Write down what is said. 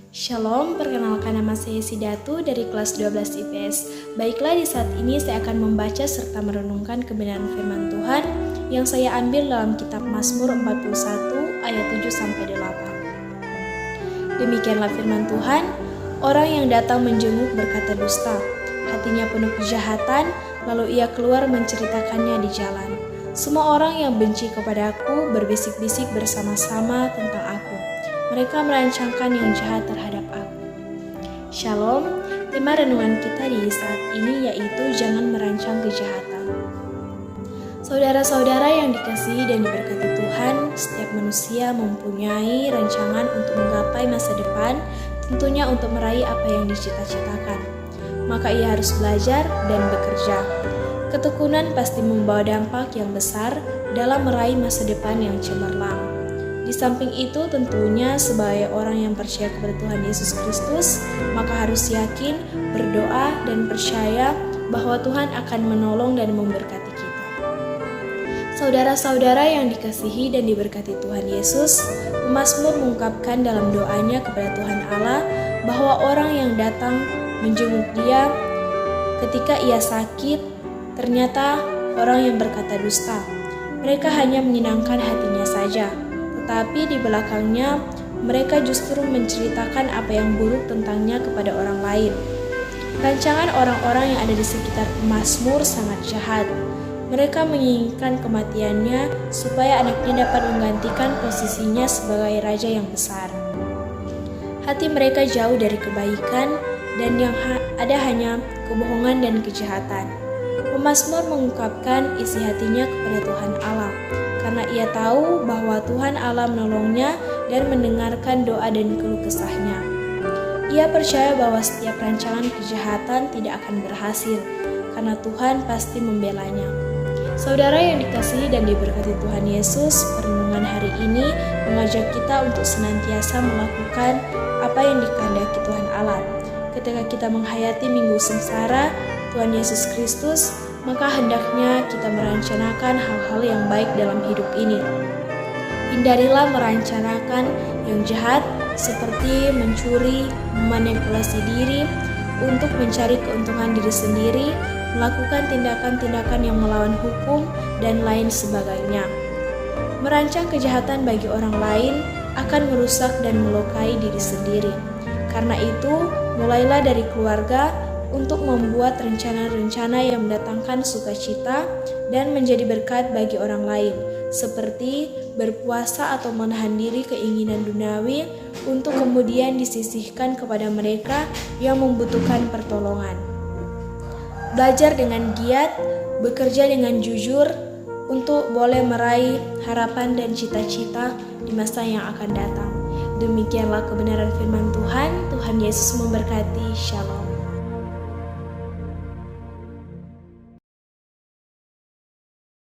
Shalom, perkenalkan nama saya Sidatu dari kelas 12 IPS. Baiklah, di saat ini saya akan membaca serta merenungkan kebenaran firman Tuhan yang saya ambil dalam kitab Mazmur 41 ayat 7-8. Demikianlah firman Tuhan, orang yang datang menjenguk berkata dusta, hatinya penuh kejahatan, lalu ia keluar menceritakannya di jalan. Semua orang yang benci kepadaku berbisik-bisik bersama-sama tentang aku. Mereka merancangkan yang jahat terhadap aku. Shalom, tema renungan kita di saat ini yaitu jangan merancang kejahatan. Saudara-saudara yang dikasihi dan diberkati Tuhan, setiap manusia mempunyai rancangan untuk menggapai masa depan, tentunya untuk meraih apa yang dicita-citakan. Maka ia harus belajar dan bekerja. Ketekunan pasti membawa dampak yang besar dalam meraih masa depan yang cemerlang. Di samping itu tentunya sebagai orang yang percaya kepada Tuhan Yesus Kristus, maka harus yakin, berdoa, dan percaya bahwa Tuhan akan menolong dan memberkati kita. Saudara-saudara yang dikasihi dan diberkati Tuhan Yesus, Mazmur mengungkapkan dalam doanya kepada Tuhan Allah bahwa orang yang datang menjenguk dia ketika ia sakit, ternyata orang yang berkata dusta. Mereka hanya menyenangkan hatinya saja, tetapi di belakangnya mereka justru menceritakan apa yang buruk tentangnya kepada orang lain. Rancangan orang-orang yang ada di sekitar Mazmur sangat jahat. Mereka menginginkan kematiannya supaya anaknya dapat menggantikan posisinya sebagai raja yang besar. Hati mereka jauh dari kebaikan dan yang ada hanya kebohongan dan kejahatan. Pemazmur mengungkapkan isi hatinya kepada Tuhan Allah, karena ia tahu bahwa Tuhan Allah menolongnya dan mendengarkan doa dan keluh kesahnya. Ia percaya bahwa setiap rancangan kejahatan tidak akan berhasil, karena Tuhan pasti membelanya. Saudara yang dikasihi dan diberkati Tuhan Yesus, perenungan hari ini mengajak kita untuk senantiasa melakukan apa yang dikehendaki Tuhan Allah. Ketika kita menghayati minggu sengsara Tuhan Yesus Kristus, maka hendaknya kita merencanakan hal-hal yang baik dalam hidup ini. Hindarilah merencanakan yang jahat seperti mencuri, memanipulasi diri untuk mencari keuntungan diri sendiri, melakukan tindakan-tindakan yang melawan hukum, dan lain sebagainya. Merancang kejahatan bagi orang lain akan merusak dan melukai diri sendiri. Karena itu, mulailah dari keluarga untuk membuat rencana-rencana yang mendatangkan sukacita dan menjadi berkat bagi orang lain, seperti berpuasa atau menahan diri keinginan duniawi untuk kemudian disisihkan kepada mereka yang membutuhkan pertolongan. Belajar dengan giat, bekerja dengan jujur untuk boleh meraih harapan dan cita-cita di masa yang akan datang. Demikianlah kebenaran firman Tuhan. Tuhan Yesus memberkati. Shalom.